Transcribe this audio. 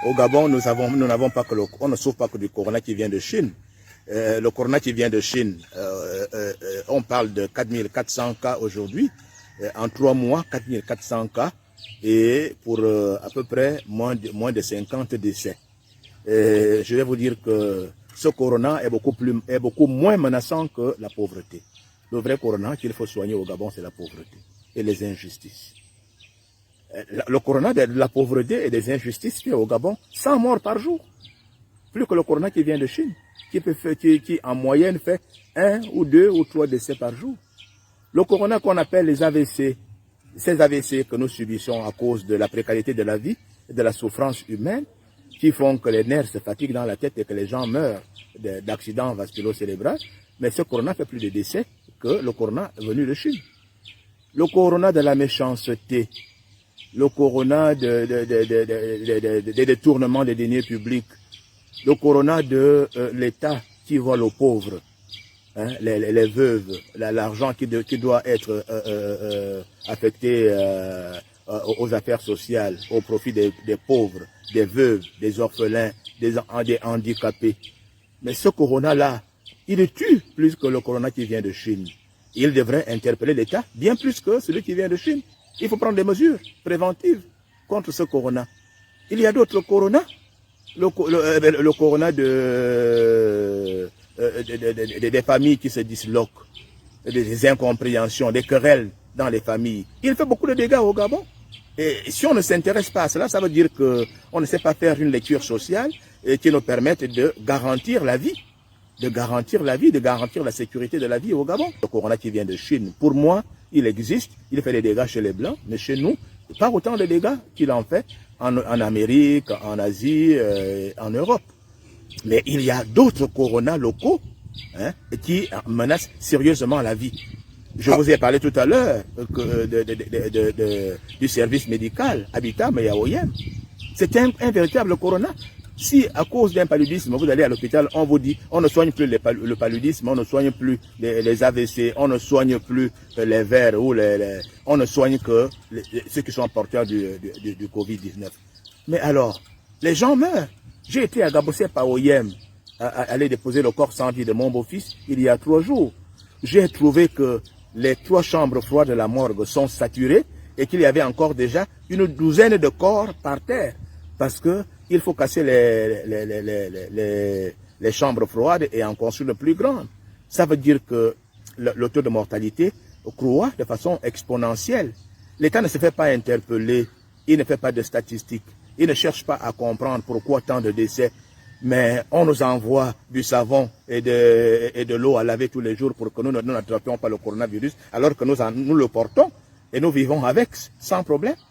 Au Gabon, nous n'avons pas que on ne sauve pas que du corona qui vient de Chine. Le corona qui vient de Chine, on parle de 4400 cas aujourd'hui. En 3 mois, 4400 cas et pour à peu près moins de 50 décès. Je vais vous dire que ce corona est beaucoup moins menaçant que la pauvreté. Le vrai corona qu'il faut soigner au Gabon, c'est la pauvreté et les injustices. Le corona de la pauvreté et des injustices fait au Gabon 100 morts par jour. Plus que le corona qui vient de Chine, qui en moyenne fait 1 ou 2 ou 3 décès par jour. Le corona qu'on appelle les AVC, ces AVC que nous subissons à cause de la précarité de la vie et de la souffrance humaine, qui font que les nerfs se fatiguent dans la tête et que les gens meurent d'accidents vasculo-cérébraux. Mais ce corona fait plus de décès que le corona venu de Chine. Le corona de la méchanceté, le corona des détournements des deniers publics, le corona de l'État qui vole aux pauvres, hein, les veuves, l'argent qui doit être affecté aux affaires sociales, au profit des pauvres, des veuves, des orphelins, des handicapés. Mais ce corona-là, il tue plus que le corona qui vient de Chine. Il devrait interpeller l'État bien plus que celui qui vient de Chine. Il faut prendre des mesures préventives contre ce corona. Il y a d'autres coronas. Le corona des familles qui se disloquent, des incompréhensions, des querelles dans les familles. Il fait beaucoup de dégâts au Gabon. Et si on ne s'intéresse pas à cela, ça veut dire qu'on ne sait pas faire une lecture sociale qui nous permette de garantir la vie, de garantir la sécurité de la vie au Gabon. Le corona qui vient de Chine, pour moi, il existe, il fait des dégâts chez les Blancs, mais chez nous, pas autant de dégâts qu'il en fait en Amérique, en Asie, en Europe. Mais il y a d'autres coronas locaux qui menacent sérieusement la vie. Je vous ai parlé tout à l'heure du service médical Habitat Meyaoyem. C'est un véritable corona. Si à cause d'un paludisme, vous allez à l'hôpital, on vous dit, on ne soigne plus le paludisme, on ne soigne plus les AVC, on ne soigne plus les vers, on ne soigne que ceux qui sont porteurs du Covid-19. Mais alors, les gens meurent. J'ai été à Gabossé-Paoyem, aller déposer le corps sans vie de mon beau-fils il y a 3 jours. J'ai trouvé que les 3 chambres froides de la morgue sont saturées et qu'il y avait encore déjà une douzaine de corps par terre. Parce que il faut casser les chambres froides et en construire de plus grandes. Ça veut dire que le taux de mortalité croît de façon exponentielle. L'État ne se fait pas interpeller, il ne fait pas de statistiques, il ne cherche pas à comprendre pourquoi tant de décès. Mais on nous envoie du savon et de l'eau à laver tous les jours pour que nous n'attrapions pas le coronavirus, alors que nous le portons et nous vivons avec sans problème.